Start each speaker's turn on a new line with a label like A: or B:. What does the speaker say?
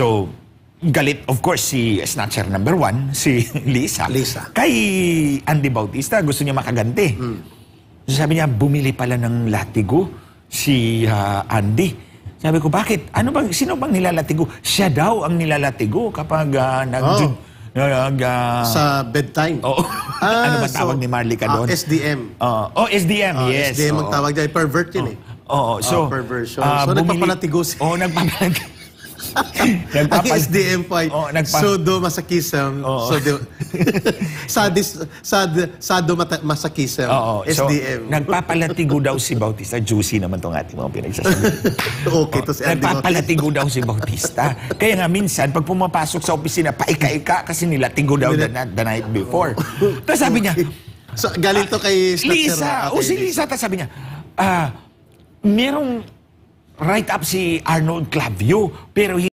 A: So, galit, of course, si Snatcher number 1, si Lisa. Kay Andy Bautista, gusto niya makaganti. So, sabi niya, bumili pala ng latigo si Andy. Sabi ko, bakit? Sino bang nilalatigo? Siya daw ang nilalatigo kapag
B: sa bedtime.
A: Ano ba tawag ni Marlica doon?
B: SDM.
A: SDM, yes.
B: SDM ang tawag dyan. Pervert yun perversion. So, nagpapalatigo siya.
A: Nagpapalatigo.
B: Ang SDM po ay sadomasochism. Sadomasochism. SDM.
A: So, nagpapalatigo daw si Bautista. Juicy naman itong ating mga pinagsasabi.
B: Okay, to si Andy
A: nagpapalatigo daw si Bautista. Kaya nga minsan, pag pumapasok sa opisina, paika-ika kasi nilatigo daw the night before. Tapos sabi niya,
B: so, galing to kay
A: Lisa. Si Lisa. Tapos sabi niya, merong write-up si Arnold Clavio, pero